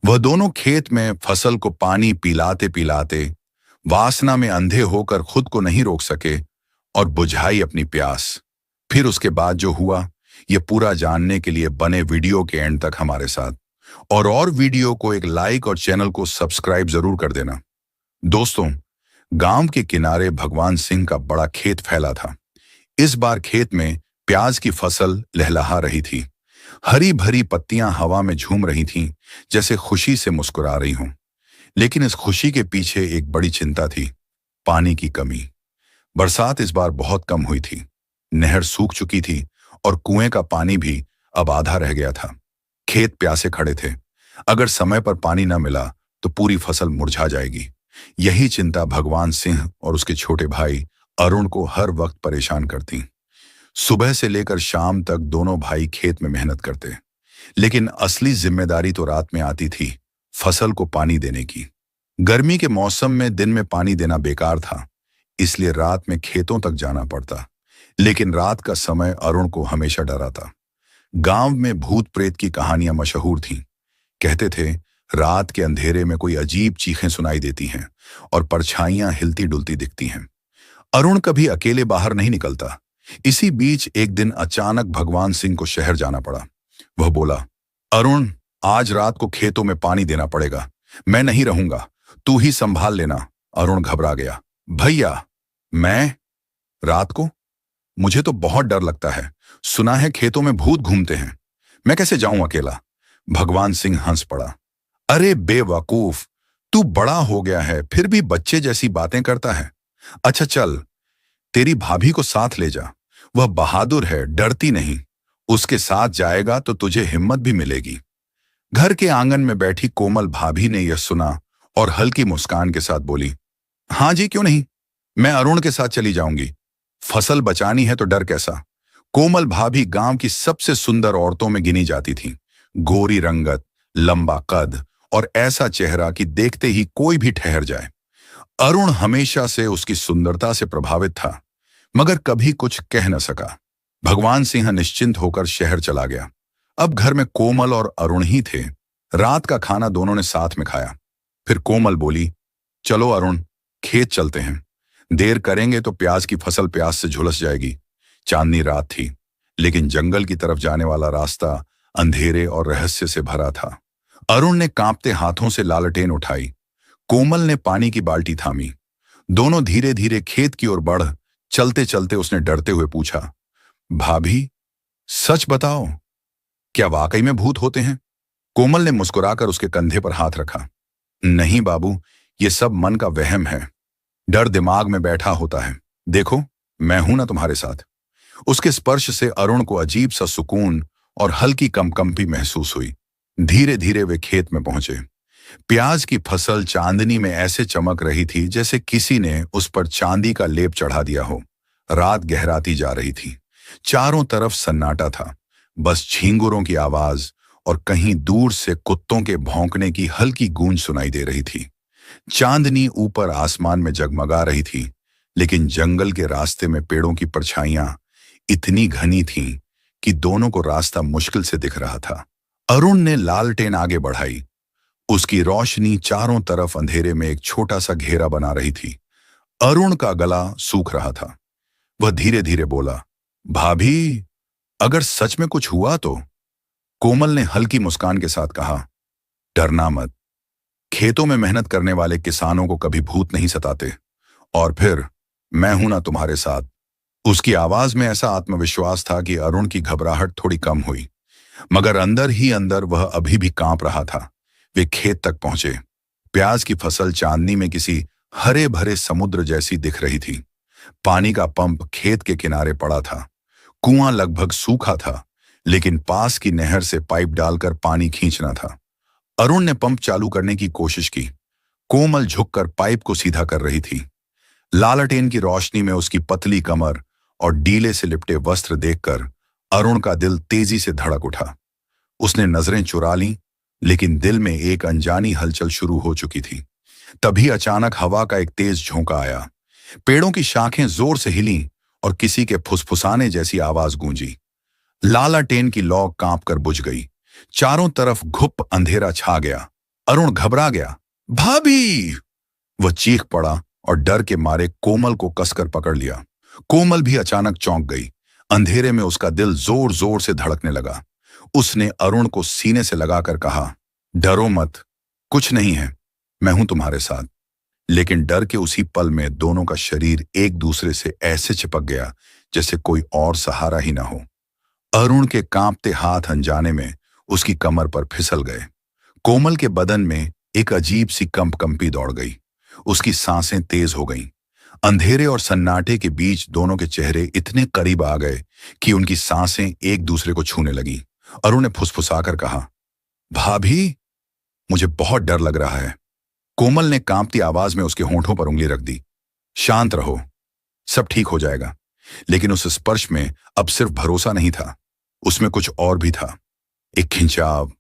वह दोनों खेत में फसल को पानी पिलाते पिलाते वासना में अंधे होकर खुद को नहीं रोक सके और बुझाई अपनी प्यास। फिर उसके बाद जो हुआ, ये पूरा जानने के लिए बने वीडियो के एंड तक हमारे साथ। और वीडियो को एक लाइक और चैनल को सब्सक्राइब जरूर कर देना। दोस्तों, गांव के किनारे भगवान सिंह का बड़ा खेत फैला था। इस बार खेत में प्याज की फसल लहलहा रही थी। हरी भरी पत्तियां हवा में झूम रही थीं, जैसे खुशी से मुस्कुरा रही हों। लेकिन इस खुशी के पीछे एक बड़ी चिंता थी, पानी की कमी। बरसात इस बार बहुत कम हुई थी। नहर सूख चुकी थी और कुएं का पानी भी अब आधा रह गया था। खेत प्यासे खड़े थे। अगर समय पर पानी न मिला तो पूरी फसल मुरझा जाएगी। यही चिंता भगवान सिंह और उसके छोटे भाई अरुण को हर वक्त परेशान करती। सुबह से लेकर शाम तक दोनों भाई खेत में मेहनत करते, लेकिन असली जिम्मेदारी तो रात में आती थी, फसल को पानी देने की। गर्मी के मौसम में दिन में पानी देना बेकार था, इसलिए रात में खेतों तक जाना पड़ता। लेकिन रात का समय अरुण को हमेशा डरा था। गांव में भूत प्रेत की कहानियां मशहूर थीं। कहते थे रात के अंधेरे में कोई अजीब चीखें सुनाई देती हैं और परछाइयां हिलती डुलती दिखती हैं। अरुण कभी अकेले बाहर नहीं निकलता। इसी बीच एक दिन अचानक भगवान सिंह को शहर जाना पड़ा। वह बोला, अरुण, आज रात को खेतों में पानी देना पड़ेगा। मैं नहीं रहूंगा, तू ही संभाल लेना। अरुण घबरा गया। भैया, मैं? रात को? मुझे तो बहुत डर लगता है। सुना है खेतों में भूत घूमते हैं। मैं कैसे जाऊं अकेला? भगवान सिंह हंस पड़ा। अरे बेवकूफ, तू बड़ा हो गया है फिर भी बच्चे जैसी बातें करता है। अच्छा चल, तेरी भाभी को साथ ले जा। वह बहादुर है, डरती नहीं। उसके साथ जाएगा तो तुझे हिम्मत भी मिलेगी। घर के आंगन में बैठी कोमल भाभी ने यह सुना और हल्की मुस्कान के साथ बोली, हाँ जी, क्यों नहीं, मैं अरुण के साथ चली जाऊंगी। फसल बचानी है तो डर कैसा। कोमल भाभी गांव की सबसे सुंदर औरतों में गिनी जाती थीं। गोरी रंगत, लंबा कद और ऐसा चेहरा कि देखते ही कोई भी ठहर जाए। अरुण हमेशा से उसकी सुंदरता से प्रभावित था, मगर कभी कुछ कह न सका। भगवान सिंह निश्चिंत होकर शहर चला गया। अब घर में कोमल और अरुण ही थे। रात का खाना दोनों ने साथ में खाया। फिर कोमल बोली, चलो अरुण, खेत चलते हैं। देर करेंगे तो प्याज की फसल प्यास से झुलस जाएगी। चांदनी रात थी, लेकिन जंगल की तरफ जाने वाला रास्ता अंधेरे और रहस्य से भरा था। अरुण ने कांपते हाथों से लालटेन उठाई। कोमल ने पानी की बाल्टी थामी। दोनों धीरे धीरे खेत की ओर बढ़ चलते चलते उसने डरते हुए पूछा, भाभी, सच बताओ, क्या वाकई में भूत होते हैं? कोमल ने मुस्कुराकर उसके कंधे पर हाथ रखा। नहीं बाबू, ये सब मन का वहम है। डर दिमाग में बैठा होता है। देखो, मैं हूं ना तुम्हारे साथ। उसके स्पर्श से अरुण को अजीब सा सुकून और हल्की कंपकंपी महसूस हुई। धीरे धीरे वे खेत में पहुंचे। प्याज की फसल चांदनी में ऐसे चमक रही थी जैसे किसी ने उस पर चांदी का लेप चढ़ा दिया हो। रात गहराती जा रही थी। चारों तरफ सन्नाटा था। बस झींगुरों की आवाज और कहीं दूर से कुत्तों के भौंकने की हल्की गूंज सुनाई दे रही थी। चांदनी ऊपर आसमान में जगमगा रही थी, लेकिन जंगल के रास्ते में पेड़ों की परछाइयां इतनी घनी थीं कि दोनों को रास्ता मुश्किल से दिख रहा था। अरुण ने लालटेन आगे बढ़ाई। उसकी रोशनी चारों तरफ अंधेरे में एक छोटा सा घेरा बना रही थी। अरुण का गला सूख रहा था। वह धीरे धीरे बोला, भाभी, अगर सच में कुछ हुआ तो? कोमल ने हल्की मुस्कान के साथ कहा, डरना मत। खेतों में मेहनत करने वाले किसानों को कभी भूत नहीं सताते। और फिर मैं हूं ना तुम्हारे साथ। उसकी आवाज में ऐसा आत्मविश्वास था कि अरुण की घबराहट थोड़ी कम हुई, मगर अंदर ही अंदर वह अभी भी कांप रहा था। वे खेत तक पहुंचे। प्याज की फसल चांदनी में किसी हरे भरे समुद्र जैसी दिख रही थी। पानी का पंप खेत के किनारे पड़ा था। कुआं लगभग सूखा था, लेकिन पास की नहर से पाइप डालकर पानी खींचना था। अरुण ने पंप चालू करने की कोशिश की। कोमल झुककर पाइप को सीधा कर रही थी। लालटेन की रोशनी में उसकी पतली कमर और डीले से लिपटे वस्त्र देखकर अरुण का दिल तेजी से धड़क उठा। उसने नजरें चुरा लीं, लेकिन दिल में एक अनजानी हलचल शुरू हो चुकी थी। तभी अचानक हवा का एक तेज झोंका आया। पेड़ों की शाखें जोर से हिलीं और किसी के फुसफुसाने जैसी आवाज गूंजी। लालटेन की लौ कांपकर बुझ गई। चारों तरफ घुप अंधेरा छा गया। अरुण घबरा गया। भाभी! वह चीख पड़ा और डर के मारे कोमल को कसकर पकड़ लिया। कोमल भी अचानक चौंक गई। अंधेरे में उसका दिल जोर जोर से धड़कने लगा। उसने अरुण को सीने से लगाकर कहा, डरो मत, कुछ नहीं है, मैं हूं तुम्हारे साथ। लेकिन डर के उसी पल में दोनों का शरीर एक दूसरे से ऐसे चिपक गया जैसे कोई और सहारा ही ना हो। अरुण के कांपते हाथ अनजाने में उसकी कमर पर फिसल गए। कोमल के बदन में एक अजीब सी कंपी दौड़ गई। उसकी सांसें तेज हो गईं। अंधेरे और सन्नाटे के बीच दोनों के चेहरे इतने करीब आ गए कि उनकी सांसें एक दूसरे को छूने लगीं। अरुण ने फुसफुसाकर कहा, भाभी, मुझे बहुत डर लग रहा है। कोमल ने कांपती आवाज में उसके होंठों पर उंगली रख दी। शांत रहो, सब ठीक हो जाएगा। लेकिन उस स्पर्श में अब सिर्फ भरोसा नहीं था, उसमें कुछ और भी था। एक खिंचाव,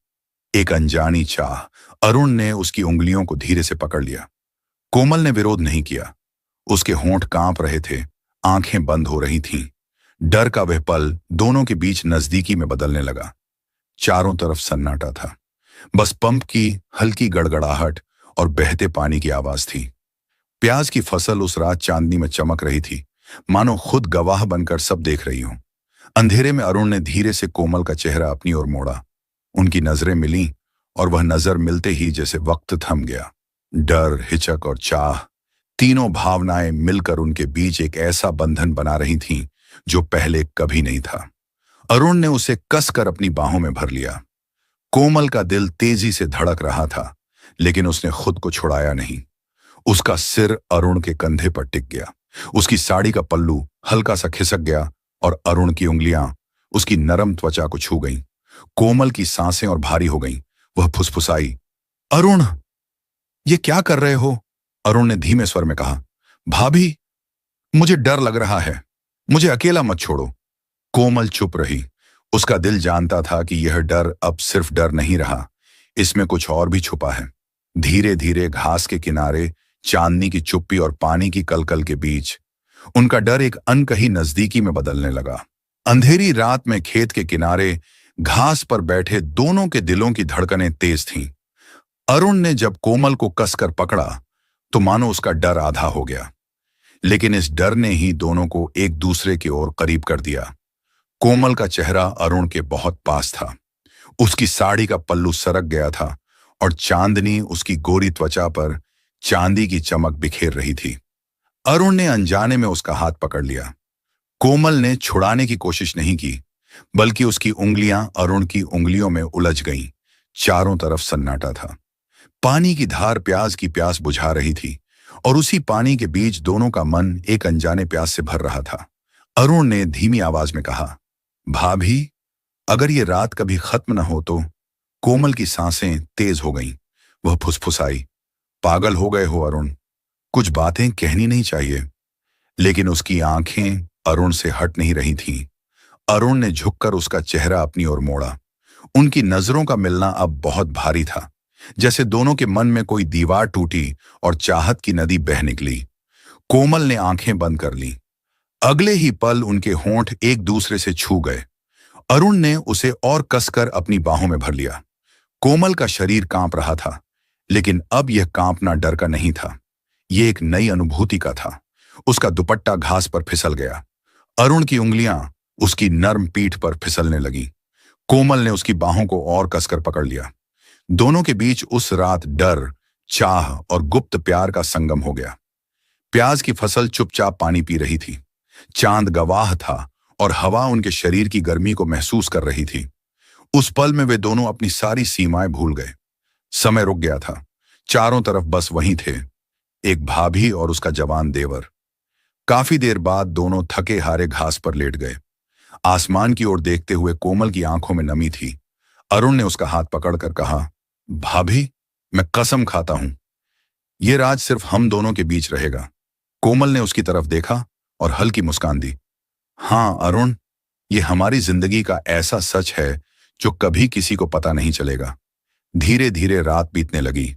एक अनजानी चाह। अरुण ने उसकी उंगलियों को धीरे से पकड़ लिया। कोमल ने विरोध नहीं किया। उसके होंठ कांप रहे थे, आंखें बंद हो रही थीं। डर का वह पल दोनों के बीच नजदीकी में बदलने लगा। चारों तरफ सन्नाटा था। बस पंप की हल्की गड़गड़ाहट और बहते पानी की आवाज थी। प्याज की फसल उस रात चांदनी में चमक रही थी, मानो खुद गवाह बनकर सब देख रही हो। अंधेरे में अरुण ने धीरे से कोमल का चेहरा अपनी ओर मोड़ा। उनकी नजरें मिलीं और वह नजर मिलते ही जैसे वक्त थम गया। डर, हिचक और चाह, तीनों भावनाएं मिलकर उनके बीच एक ऐसा बंधन बना रही थीं जो पहले कभी नहीं था। अरुण ने उसे कसकर अपनी बाहों में भर लिया। कोमल का दिल तेजी से धड़क रहा था, लेकिन उसने खुद को छुड़ाया नहीं। उसका सिर अरुण के कंधे पर टिक गया। उसकी साड़ी का पल्लू हल्का सा खिसक गया और अरुण की उंगलियां उसकी नरम त्वचा को छू गईं। कोमल की सांसें और भारी हो गईं। वह फुसफुसाई, अरुण, ये क्या कर रहे हो? अरुण ने धीमे स्वर में कहा, भाभी, मुझे डर लग रहा है, मुझे अकेला मत छोड़ो। कोमल चुप रही। उसका दिल जानता था कि यह डर अब सिर्फ डर नहीं रहा, इसमें कुछ और भी छुपा है। धीरे धीरे घास के किनारे, चांदनी की चुप्पी और पानी की कलकल के बीच उनका डर एक अनकही नजदीकी में बदलने लगा। अंधेरी रात में खेत के किनारे घास पर बैठे दोनों के दिलों की धड़कनें तेज थीं। अरुण ने जब कोमल को कसकर पकड़ा तो मानो उसका डर आधा हो गया, लेकिन इस डर ने ही दोनों को एक दूसरे की ओर करीब कर दिया। कोमल का चेहरा अरुण के बहुत पास था। उसकी साड़ी का पल्लू सरक गया था और चांदनी उसकी गोरी त्वचा पर चांदी की चमक बिखेर रही थी। अरुण ने अनजाने में उसका हाथ पकड़ लिया। कोमल ने छुड़ाने की कोशिश नहीं की, बल्कि उसकी उंगलियां अरुण की उंगलियों में उलझ गईं। चारों तरफ सन्नाटा था। पानी की धार प्याज की प्यास बुझा रही थी और उसी पानी के बीच दोनों का मन एक अनजाने प्यास से भर रहा था। अरुण ने धीमी आवाज में कहा, भाभी, अगर ये रात कभी खत्म न हो तो। कोमल की सांसें तेज हो गईं। वह फुसफुसाई, पागल हो गए हो अरुण, कुछ बातें कहनी नहीं चाहिए। लेकिन उसकी आंखें अरुण से हट नहीं रही थीं। अरुण ने झुककर उसका चेहरा अपनी ओर मोड़ा। उनकी नजरों का मिलना अब बहुत भारी था, जैसे दोनों के मन में कोई दीवार टूटी और चाहत की नदी बह निकली। कोमल ने आंखें बंद कर लीं। अगले ही पल उनके होंठ एक दूसरे से छू गए। अरुण ने उसे और कसकर अपनी बाहों में भर लिया। कोमल का शरीर कांप रहा था, लेकिन अब यह कांपना डर का नहीं था, यह एक नई अनुभूति का था। उसका दुपट्टा घास पर फिसल गया। अरुण की उंगलियां उसकी नर्म पीठ पर फिसलने लगी। कोमल ने उसकी बाहों को और कसकर पकड़ लिया। दोनों के बीच उस रात डर, चाह और गुप्त प्यार का संगम हो गया। प्याज की फसल चुपचाप पानी पी रही थी। चांद गवाह था और हवा उनके शरीर की गर्मी को महसूस कर रही थी। उस पल में वे दोनों अपनी सारी सीमाएं भूल गए। समय रुक गया था। चारों तरफ बस वही थे, एक भाभी और उसका जवान देवर। काफी देर बाद दोनों थके हारे घास पर लेट गए। आसमान की ओर देखते हुए कोमल की आंखों में नमी थी। अरुण ने उसका हाथ पकड़कर कहा, भाभी, मैं कसम खाता हूं, ये राज सिर्फ हम दोनों के बीच रहेगा। कोमल ने उसकी तरफ देखा और हल्की मुस्कान दी। हाँ अरुण, ये हमारी जिंदगी का ऐसा सच है जो कभी किसी को पता नहीं चलेगा। धीरे धीरे रात बीतने लगी।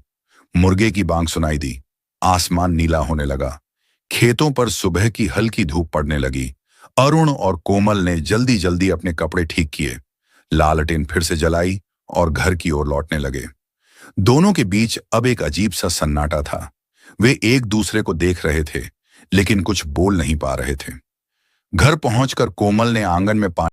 मुर्गे की बांग सुनाई दी। आसमान नीला होने लगा। खेतों पर सुबह की हल्की धूप पड़ने लगी। अरुण और कोमल ने जल्दी जल्दी अपने कपड़े ठीक किए, लालटेन फिर से जलाई और घर की ओर लौटने लगे। दोनों के बीच अब एक अजीब सा सन्नाटा था। वे एक दूसरे को देख रहे थे, लेकिन कुछ बोल नहीं पा रहे थे। घर पहुंचकर कोमल ने आंगन में पानी